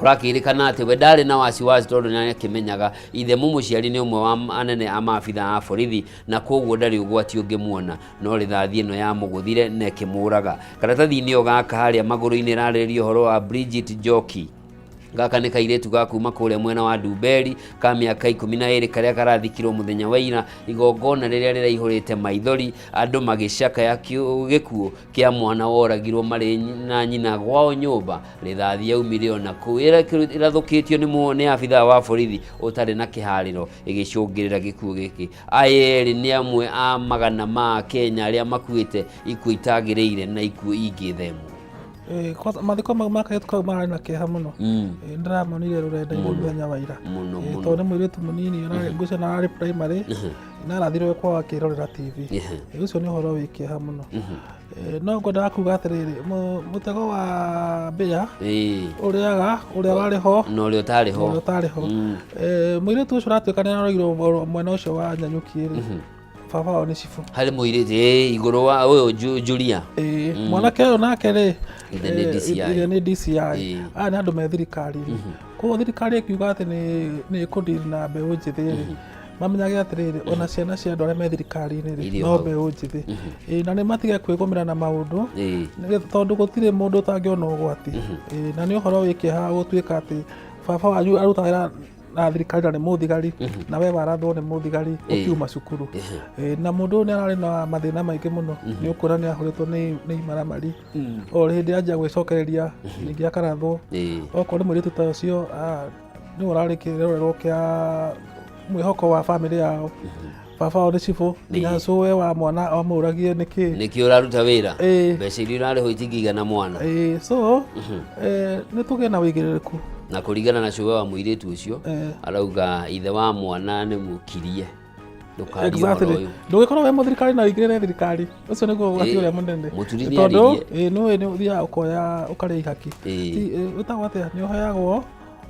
kurakirikana ati we ndari na wasiwasi tondu nĩ akimenyaga ithe mũciari nĩ ũmwe wa anene a maabitha a borithi na koguo ndari ũgwati ũngĩmuona no rithathi ĩno ya mũgũthire na ĩkĩmũraga. Karatathi-inĩ o gaka harĩa magũrũ-inĩ rarĩrĩrio ũhoro wa Bridget Njoki. Gaka nĩ kairĩtu ga kuma kũrĩa mwena wa Ndumberi ka mĩaka 12 karĩa karathikirwo mũthenya wa ira igongona rĩrĩa rĩraihũrĩte maithori andũ magĩcakaya gĩkuũ kĩa mwana woragirwo marĩ na nyina gwao nyũmba. Rithathi yaumire ona kũu ĩrathũkĩtio nĩ abithaa wa borithi ũtarĩ na kĩharĩro ĩgĩcũngĩrĩra gĩkuũ gĩkĩ. Aya erĩ nĩ amwe a magana ma Kenya arĩa makuĩte ikuũ itagĩrĩire na ikuũ ingĩthemwo. Mathiko maka kau marĩ na kĩeha mũno. Ndĩramonire rũrenda-inĩ mũthenya wa ira tondũ nĩ mũirĩtu mũnini ngucio na arĩ primary na arathirwo kwa akĩrorera TV. Ũcio nĩ ũhoro wĩ kĩeha mũno. No ngwendaga kuuga atĩrĩrĩ, mũtego wa mbĩa ũrĩa warĩ ho na ũrĩa ũtarĩ ho. Mũirĩtu ũcio ũratuĩka nĩ arorigirwo mwena ũcio wa Nyanyuki baba wao nĩ cibu harĩ mũirĩtu igũrũ wa ũyũ Julia. Mwanake ũyũ nake rĩ ithe nĩ DCI. Aya nĩ andũ me thirikari-inĩ, koguo thirikari ĩkiuga atĩ nĩ ĩkũndiri na mbeũ njĩthĩ rĩ mamenyage atĩrĩrĩ ona ciana cia andũ arĩa me thirikari-inĩ rĩ no mbeũ njĩthĩ na nĩ matige kwĩgũmĩra na maũndũ tondũ gũtirĩ mũndũ ũtangĩona ũgwati. Na nĩ ũhoro wĩ kĩeha gũtuĩka atĩ baba wanyu arutaga na thirikari na nĩ mũthigari na we warathwo nĩ mũthigari ũkiuma cukuru. Na mũndũ nĩ ararĩ na mathĩna maingĩ mũno, nĩ ũkuona nĩ ahũrĩtwo nĩ imaramari o hĩndĩ anjia gwĩcokereria ningĩ akarathwo. Okorwo nĩ mũirĩtu ta ũcio nĩ ũrarĩ kĩrorerwo kĩa mwĩhoko wa bamĩrĩ yao. Baba wao nĩ cibũ nginya cũwe wa mwana amũragie nĩkĩ ũraruta wĩra mbeca iria ũrarĩhwo itingĩigana mwana. So nĩ tũgĩe na wĩigĩrĩrĩku na kũringana na cũwe wa mũirĩtu ũcio arauga ithe wa mwana nĩ mũkirie. Ndũgĩkorwo we mũthirikari na wĩingĩrĩre thirikari, ũcio nĩguo ũgwati ũrĩa mũnene tondũ nĩwe nĩ ũthiaga ũkoya ũkarĩa ihaki. Wĩtagwo atĩa nĩ ũheagwo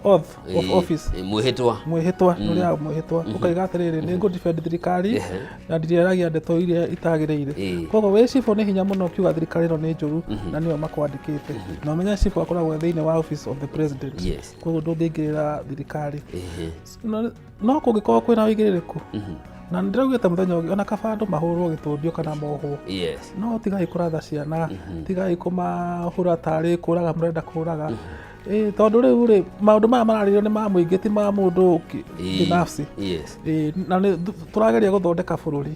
oath of office mwĩhĩtwa nũrĩa mwĩhĩtwa ũkaiga atĩrĩrĩ nĩ ngũ-defend thirikari na ndirĩaragia ndeto iria itagĩrĩire. Koguo wĩ cibũ nĩ hinya mũno ũkiuga thirikari ĩno nĩ njũru na nĩo makwandĩkĩte na ũmenya cibũ akoragwo thĩinĩ wa office of the president. Koguo ndũngĩingĩrĩra thirikari no kũngĩkorwo kwĩna wĩigĩrĩrĩku na ndĩraugĩte mũthenya ũngĩ ona kaba andũ mahũrwo gĩtũndio kana mohwo no tigai kũratha ciana, tigai kũmahũra tarĩ kũraga mũrenda kũraga. Tondũ rĩu rĩ maũndũ maya mararĩrĩrio nĩ ma mũingĩ ti ma mũndũ binafsi. Na tũrageria gũthondeka bũrũri,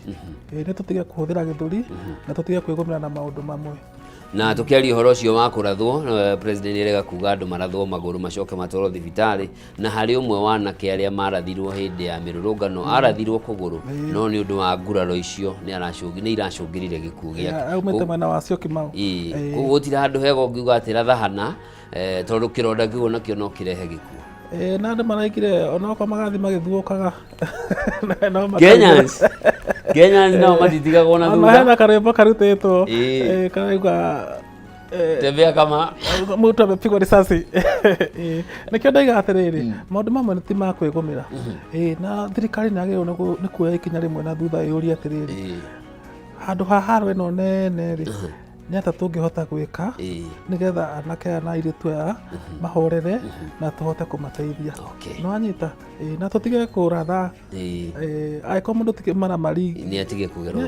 nĩ tũtige kũhũthĩra gĩthũri na tũtige kwĩgũmĩra na maũndũ mamwe. Na tukiaria ũhoro ũcio wa kũrathwo, president nĩarega kuga andũ marathwo magũrũ macoke matwarwo thibitarĩ, na harĩ ũmwe wa anake arĩa marathirwo hĩndĩ ya mĩrũrũngano arathirwo kũgũrũ no nĩ ũndũ wa nguraro icio nĩ iracũngĩrĩire gĩkuũ gĩake. Aumĩte mwena wa Syokimau. Koguo gũtirĩ handũ hega ũngiuga atĩ rathahana tondũ kĩronda kĩu nakĩo no kĩrehe gĩkuũ. Na andũ maraingire onokorwo magathi magĩthuũkaga Kenyans nao matitigagwo na thutha. Hena karwĩmbo karutĩtwo karauga tembea kama mũndũ amepigwo risasi. Nĩkĩo ndaiga atĩrĩrĩ maũndũ mamwe ti ma kwĩgũmĩra na thirikari nĩyagĩrĩirwo nĩ kuoya ikinya rĩmwe na thutha yũrie atĩrĩrĩ handũ ha haro ĩno nene rĩ nĩ atĩa tũngĩhota gwĩka nĩgetha anake aya na airĩtu aya mahorere na tũhote kũmateithia. Nĩ wanyita na tũtige kũratha angĩkorwo mũndũ ti maramari nĩ atige kũgerwo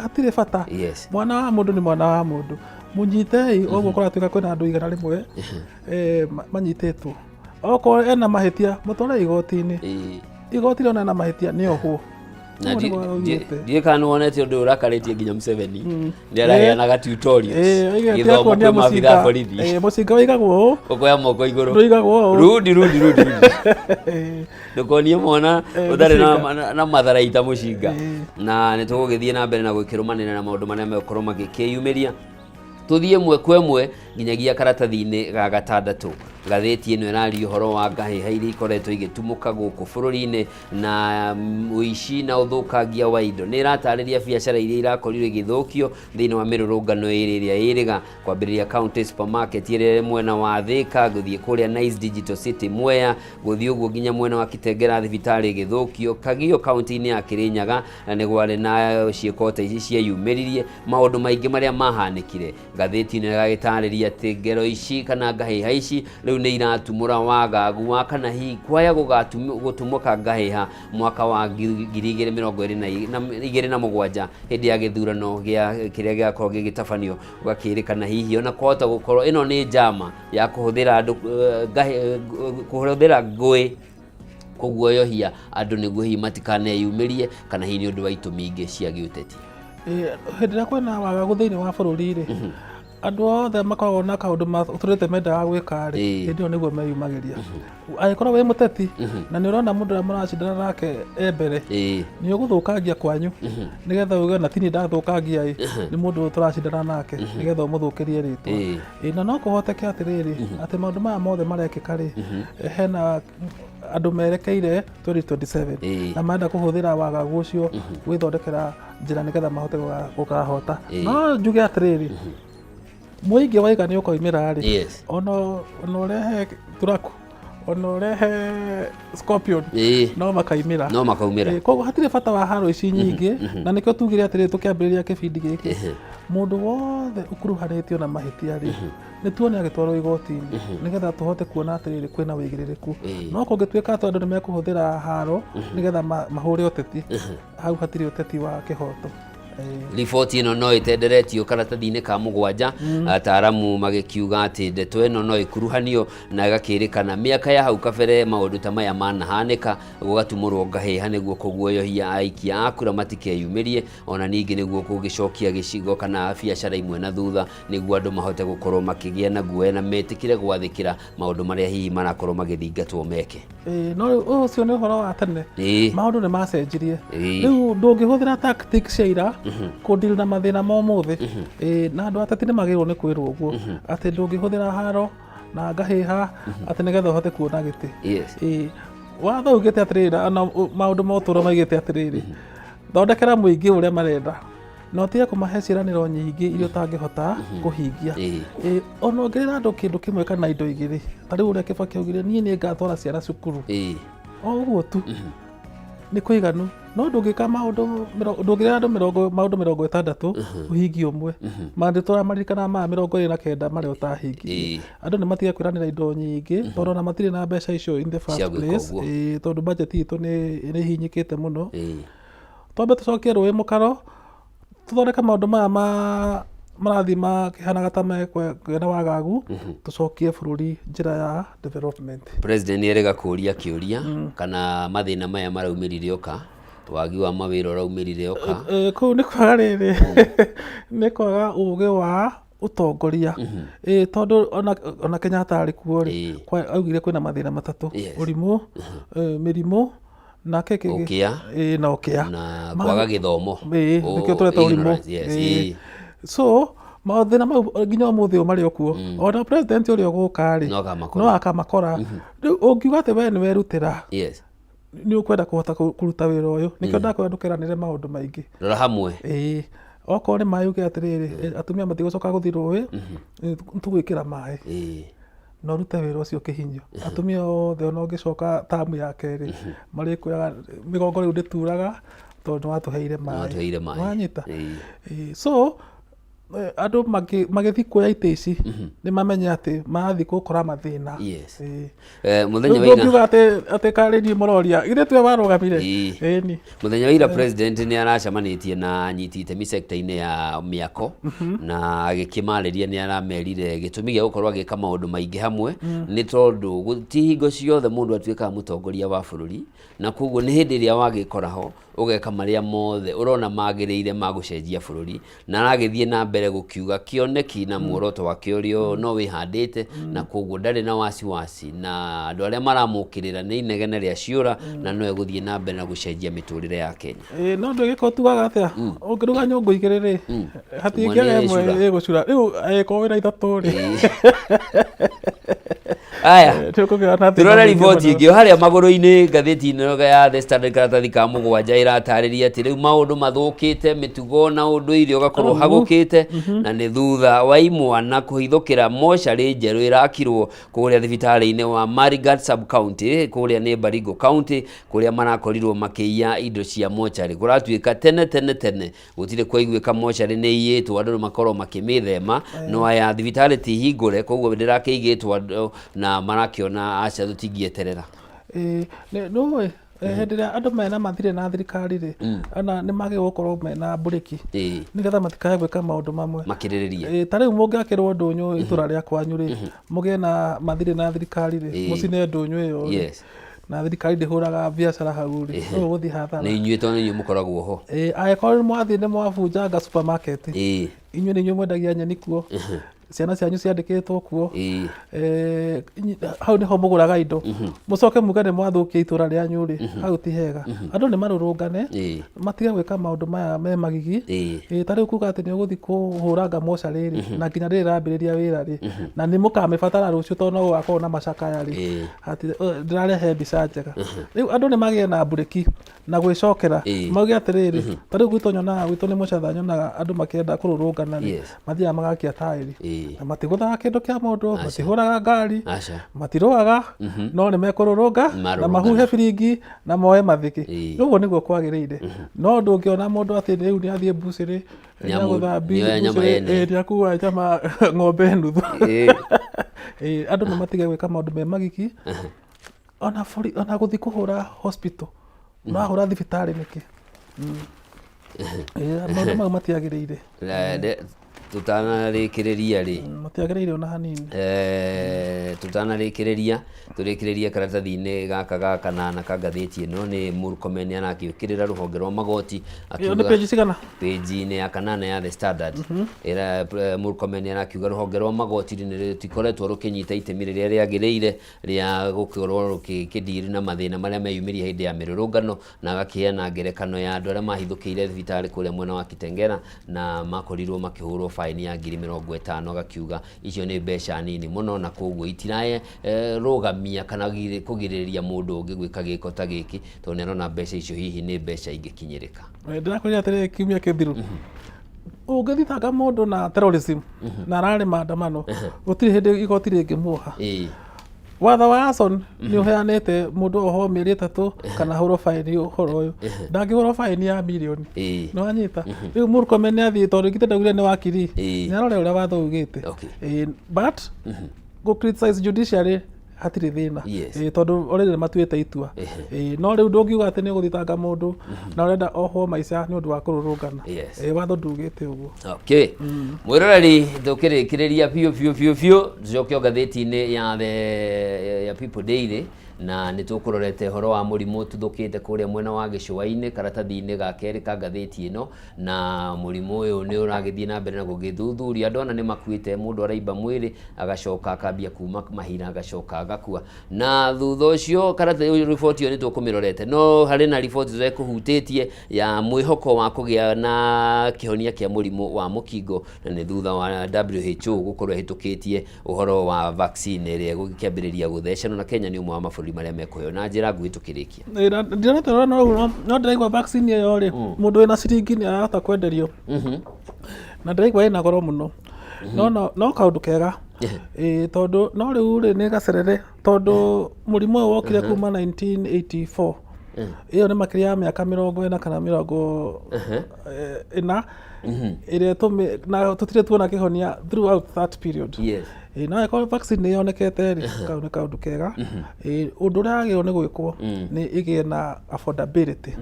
hatirĩ bata. Mwana wa mũndũ nĩ mwana wa mũndũ, mũnyitei ũguo kũratuĩka kwĩna andũ igana rĩmwe manyitĩtwo. Okorwo ena mahĩtia mũtware igoti-inĩ, igoti rĩona ena mahĩtia nĩ ohwo. Na ndiĩ kana wonete ũndũ ũrakarĩtie nginya Museveni nĩ araheanaga tutorials gĩthomo kwĩ maabithaa borithi. Mũcinga wĩigagwo ũkoya moko igũrũ ndũigagwo rudi ndũkonie mwana ũtarĩ na matharaita mũcinga. Na nĩ tũgũgĩthiĩ na mbere na gwĩkĩrũmanĩra na maũndũ marĩa megũkorwo magĩkĩyumĩria. Tuthiĩ ĩmwe kwa ĩmwe nginyagia karatathi-inĩ ga gatandatũ. Gathĩti ĩno ĩraria ũhoro wa ngahĩha iria ikoretwo igĩtumũka gũkũ bũrũri-inĩ na ũici na ũthũkangia wa indo. Nĩ ĩratarĩria biacara iria irakorirwo igĩthũkio thĩinĩ wa mĩrũrũngano ĩrĩa ĩrĩga kwambĩrĩria County Supermarket ĩrĩa mwena wa Thika, gũthiĩ kũrĩa Nice Digital City Mwea, gũthiĩ ũguo nginya mwena wa Kitengera thibitarĩ ĩgĩthũkio, Kagio kaunti-inĩ ya Kĩrĩnyaga nĩ gwarĩ na ciĩko ta ici ciayumĩririe maũndũ maingĩ marĩa mahanĩkire. Gathĩti ĩno ĩgagĩtarĩria atĩ ngero ici kana ngahĩha ici riu ni iratumura wagagu wa kana hi kwaya gutumuka ngahiha mwaka wa 2027 hindi ya githurano gia kiria gia korwo gigitabanio gakirikana hihi ona kohota gukorwo ino ni njama ya kuhuthira andu kuhuthira ngui kuguoyohia andu niguo hi matikaneyumirie kana hi ni undu wa itumi ingi cia giuteti. Hindi ria kwena wagagu thiini wa bururi ri andu othe makoragwo na kaundu maturite mendaga gwika ri hindi iyo niguo meyumagiria. Agikorwo wi muteti na ni urona mundu uria muracindana nake mbere ni uguthukangia kwanyu nigetha uge na tini ndathukangia ni mundu turacindana nake nigetha umuthukirie ritwa na no kuhoteke atiriri ati maundu maya mothe marekika ri hena andu merekeire 2027 na manda kuhuthira wagagu ucio gwithondekera njira nigetha mahote gukahota. No njuge atiriri muingi waiga ni ukoimira ri ono urehe turaku ono urehe scorpion no makaimira koguo hatire bata wa haro ici nyingi na nikio tugire atiri tukiambiriria kibindi giki mundu wothe ukuruhanitio na mahitia ri ni tuone agitwarwo igoti-ini nigetha tuhote kuona atiriri kwina wigiririku no kungituika tondu ni mekuhuthira haro nigetha mahure uteti hau hatire uteti wa kihoto. Riboti ino no itenderetio karatathi-ini ka 7 ataaramu magikiuga ati ndeto ino no ikuruhanio na igakirikana miaka ya hau kabere maundu ta maya manahanika gugatumurwo ngahiha niguo kuguoyohia aikia akura matikeyumirie ona ningi niguo kugicokia gicigo kana biacara imwe na thutha niguo andu mahote gukorwo makigia na guoya na metikire gwathikira maundu maria hihi marakorwo magithingatwo meke. No ucio ni uhoro wa tene maundu ni macenjirie riu ndungihuthira tactics cia ira kudil na mathina mo muthi na andu atati ni magirwo ni kwirwo uguo ati ndungihuthira haro na ngahiha ati nigetha uhote kuona giti watho ugite atirira maundu motura maigite atiriri thondekera muingi uria marenda no tiga kumahe ciraniro nyingi irio tangihota kuhingia ono ngirira andu kindu kimwe kana indo igiri tari uria Kibaki augire nie ni ngatwara ciana cukuru uguo tu ni kuiganu no ndungika maundu ndungirira andu maundu 60 uhingi umwe manditwa marikana ma 29 mari utahingi andu ni matiga kwiranira indo nyingi tondu na matire na mbeca icio in the first place tondu budget itu ni hinyikite muno twambe tucokie rui mukaro tuthondeka maundu maya marathima kihanaga ta mekwena wagagu tucokie bururi njira ya development. President erega kuria kiuria kana mathina maya maraumirire oka wagi wa mawira uraumirire oka ku ni kwaga riri ni kwaga uge wa utongoria tondu ona Kenyatta ari kuo ri augire kwina mathina matatu urimu mirimu na keke na okia na kwaga githomo nikio tureta urimu so mathina mau nginya umuthi umari okuo ona president uri oguka ri no akamakora riu ungiuga ati we ni werutira ni ukwenda kuhota kuruta wira uyu nikio ndakwenda ndukiranire maundu maingi rora hamwe okorwo ni mai uge atiriri atumia matigocoka guthirwo tugwikira mai no rute wira ucio kihinyo atumia othe ona ungicoka tamu ya keri mari kuyaga migongo riu ndituraga tondu watuheire mai wanyita so andu magithi kuya ite ici ni mamenye ati marathi gukora mathina muthenya wa ira ati kari ni muroria ire twe warugamire ni muthenya wa ira president ni aracamanitie na nyiti itemi sector-ini ya miako na agikimariria ni aramerire gitumi gia gukorwo agika maundu maingi hamwe ni tondu gutihingo ciothe mundu atuikaga mutongoria wa bururi na koguo ni hindi ria wagikoraho ugeka maria mothe urona magiriire magucenjia bururi na aragithie na mbere gukiuga kioneki na muoroto wa kiorio no wihandite na koguo ndari na wasiwasi na andu aria maramukirira ni inegene ria ciura na no eguthie na mbere na gucenjia miturire ya Kenya no ndugiko tugaga atia ungiruga nyungu igiriri hatingiaga imwe igucura riu eko wira ithatu ri aya turore riboti ingi haria maguru-ini ngatheti-ini ya The Standard karatathi ka 7 iratariria ati riu maundu mathukite mitugo na unduire ugakorwo hagukite na ni thutha wa imwana kuhithukira mochari njeru irakirwo kuria thibitari-ini wa Marigat sub county kuria ni Baringo county kuria marakorirwo makiia indo cia mochari kuratuika tene gutire kwaiguika mochari ni iyitwo andu makorwo makimithema no aya thibitari ti hingure koguo ndirakiigitwo na na marakiona acha tutingieterera no hĩndĩ ĩrĩa andũ mena mathirĩ na thirikari rĩ ana nĩ magĩrĩirwo gũkorwo mena mburĩki nĩgetha matikae gwĩka maũndũ mamwe makĩrĩrĩria ta rĩu mũngĩakĩrwo ndũnyũ itũra rĩa kwanyu rĩ mũgĩe na mathirĩ na thirikari rĩ mũcine ndũnyũ ĩyo na thirikari ndĩhũraga biacara hau rĩ no gũthiĩ hathara nĩ inyuĩ tondũ nĩ inyuĩ mũkoragwo ho angĩkorwo nĩ mwathiĩ nĩ mwabunjanga supermarket inyuĩ nĩ inyuĩ mwendagia nyeni kuo ciana cianyu ciandĩkĩtwo kuo hau nĩho mũgũraga indo mũcoke muge nĩ mwathũkia itũra rĩanyu rĩ hau ti hega andũ nĩ marũrũngane matige gwĩka maũndũ maya me magigi ta rĩu kuga atĩ nĩ ũgũthiĩ kũhũranga mocarĩ rĩ na nginya rĩrĩ rambĩrĩria wĩra rĩ na nĩ mũkamĩbatara rũciũ tondũ no gũgakorwo na macakaya rĩ ndĩrarehe mbica njega rĩu andũ nĩ magĩe na mburĩki na gwĩcokera mauge atĩrĩrĩ ta rĩu gwitũ nyonaga gwitũ nĩ mũcatha nyonaga andũ makĩenda kũrũrũngana rĩ mathiaga magakia taĩri na matigũthaga kĩndũ kĩa mũndũ matihũraga ngari matirũaga no nĩ mekũrũrũnga na mahuhe biringi na moe mathĩki ũguo nĩguo kwagĩrĩire no ndũngĩona mũndũ atĩ rĩu nĩ athiĩ mbucĩrĩ nĩakua nyama ng'ombe nuthu andũ nĩ matige gwĩka maũndũ me magiki ona gũthiĩ kũhũra hospital mahũra thibitarĩ nĩkĩ maũndũ mau matiagĩrĩire tutanarĩkĩrĩria rĩ matiagĩrĩire ona hanini tutanarĩkĩrĩria tũrĩkĩrĩrie karatathi-inĩ gaka na kangathĩti ĩno nĩ Murkomen anakĩũkĩrĩra rũhonge rwa magoti akiuga page cigana page-inĩ ya 8 ya The Standard Murkomen anakiuga rũhonge rwa magoti nĩ rũtikoretwo rũkĩnyita itemi rĩrĩa rĩagĩrĩire rĩa gũkorwo rũkĩdiri na mathĩna marĩa meyumĩria hĩndĩ ya mĩrũrũngano na agakĩheana ngerekano ya andũ arĩa mahithũkĩire thibitarĩ kũrĩa mwena wa Kitengela na makorirwo makĩhũrwo faini ya 50,000 agakiuga icio nĩ mbeca nini mũno na koguo itiraye rũgamia kana kũgirĩrĩria mũndũ ũngĩ gwĩka gĩko ta gĩkĩ tondũ nĩ arona mbeca icio hihi nĩ mbeca ingĩkinyĩrĩka ndĩrakwĩra atĩrĩrĩ kiumia kĩthiru ũngĩthitanga mũndũ na terrorism na ararĩ maandamano gũtirĩ hĩndĩ igoti rĩngĩmuoha watho wa Ason nĩ ũheanĩte mũndũ oho mĩeri 3 kana hũrwo faini ũhoro ũyũ ndangĩhũrwo faini ya milioni nĩ wanyita rĩu Murkomen nĩ athiĩ tondũ gĩtĩ ndaugire nĩ wakiri nĩ arore ũrĩa watho ugĩte but go criticize judiciary hatirĩ thĩna tondũ already matuĩte itua no rĩu ndũngiuga atĩ nĩ ũgũthitanga mũndũ na ũrenda ohwo maica nĩ ũndũ wa kũrũrũngana watho ndugĩte ũguo mwĩroreri tũkĩrĩkĩrĩria biũ tũcoke ngathĩti-inĩ ya People Daily na nĩ tũkũrorete horo wa mũrimũ tuthũkĩte kũrĩa mwena wa gĩcũa-inĩ karatathi-inĩ ga kerĩ ka ngathĩti ĩno na mũrimũ ũyũ nĩ ũragĩthiĩ na mbere na gũgĩthuthuria andũ ana nĩ makuĩte mũndũ araimba mwĩrĩ agacoka akambia kuma mahina agacoka agakua na thutha ũcio riboti ĩyo nĩ tũkũmĩrorete no harĩ na riboti tũrekũhutĩtie ya mwĩhoko wa kũgĩa na kĩhonia kĩa mũrimũ wa mũkingo na nĩ thutha wa WHO gũkorwo ĩhĩtũkĩtie ũhoro wa vaccine ĩrĩa gũkĩambĩrĩria gũthecanwo na Kenya nĩ ũmwe wa mabũrũri marĩa mekoyo na njĩra nguhĩ tũkĩrĩkia ndĩrona no ndĩraigua vaccine ĩyo rĩ mũndũ wĩna ciringi nĩ arahota kwenderio na ndĩraigua ĩna goro mũno no kaũndũ kega tondũ no rĩu rĩ nĩ gacerere tondũ mũrimũ ũyũ wokire kuma 1984 ĩyo nĩ makĩria ya mĩaka 40 kana 40 ĩrĩa na tũtirĩ tuona kĩhonia throughout that period na ĩkorwo vaccine nĩ yonekete rĩ kau nĩ kaũndũ kega ũndũ ũrĩa agĩrĩirwo nĩ gwĩkwo nĩ ĩgĩe na affordability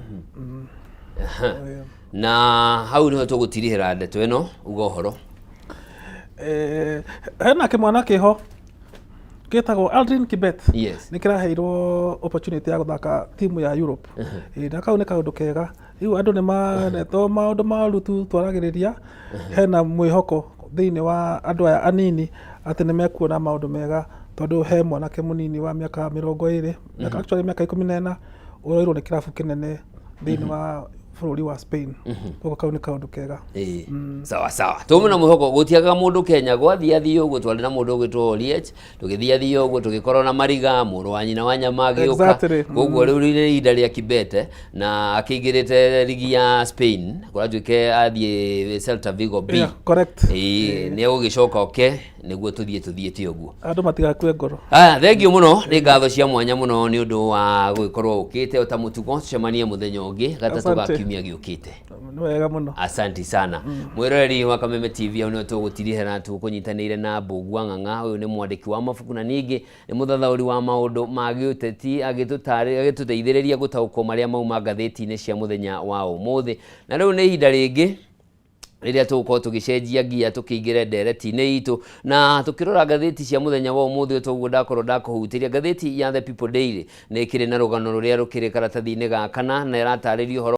na hau nĩho tũgũtirihĩra ndeto ĩno uga ũhoro hena kĩmwana kĩho gĩtagwo Aldrin Kibet nĩ kĩraheirwo opportunity ya gũthaka timu ya Europe na kau nĩ kaũndũ kega rĩu andũ nĩ manetwo maũndũ maũru tu twaragĩrĩria hena mwĩhoko thĩinĩ wa andũ aya anini atĩ nĩ mekuona maũndũ mega tondũ he mwanake mũnini wa mĩaka 20 actually mĩaka 14 ũroirwo nĩ kĩrabu kĩnene thĩinĩ wa bũrũri wa Spain koguo kau nĩ kaũndũ kega sawa tũmũna mwĩhoko gũtiaga mũndũ Kenya gwathiathia ũguo twarĩ na mũndũ ũgwĩtwo Oliech tũgĩthiathia ũguo tũgĩkorwo na Mariga mũrũ wa nyina wa nyama agĩũka koguo rĩu nĩ ihinda rĩa Kibete na akĩingĩrĩte ligi ya Spain kũratuĩke athiĩ Celta Vigo B correct nĩ ũgĩcoka niguo tuthiete uguo andu matigakue ngoro. Thengio muno ni ngatho cia mwanya muno ni undu wa gugikorwo ukite ta mutugo tucemanie muthenya ungi gatatu ga kiumia giukite. Ni wega muno. Asante sana. Mwiroreri wa Kameme TV au ni tugutirihera tukunyitanire na Mbugua Ng'ang'a. Uyu ni mwandiki wa mabuku na ningi ni muthathauri wa maundu ma giuteti agituteithiriria gutaukwo maria mauma ngatheti-ini cia muthenya wa umuthi. Na riu ni ihinda ringi riria tugukorwo tugicenjia gia tukingire ndereti-ini itu na tukirora ngatheti cia muthenya wa umuthi tuguo ndakorwo ndakuhutiria ngatheti ya The People Daily ni kiri na rugano ruria rukiri karatathi-ini gaka na iratariria